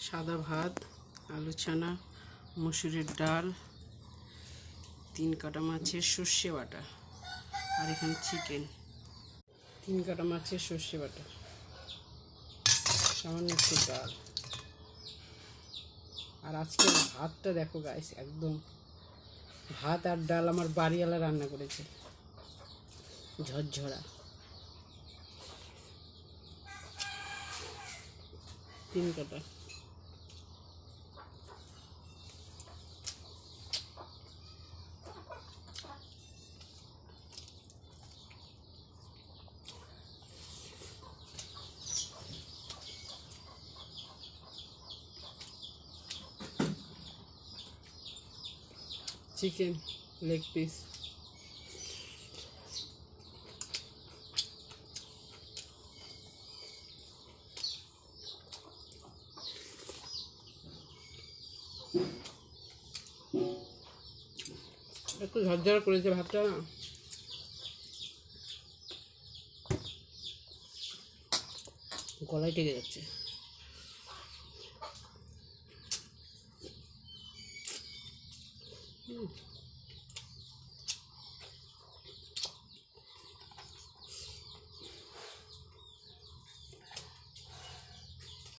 সাদা ভাত, আলু চানা, মসুরের ডাল, 3 কাটা মাছের সর্ষে বাটা, আর এখানে চিকেন। 3 কাটা মাছের সর্ষে বাটা, সামান্য একটু ডাল। আর আজকে ভাতটা দেখো গাইস, একদম ভাত আর ডাল আমার বাড়িওয়ালা রান্না করেছে, ঝরঝরা। 3 কাটা। চিকেন লেগ পিস, একটু ঝরঝরা করেছে ভাতটা না, গলায় টেকে যাচ্ছে।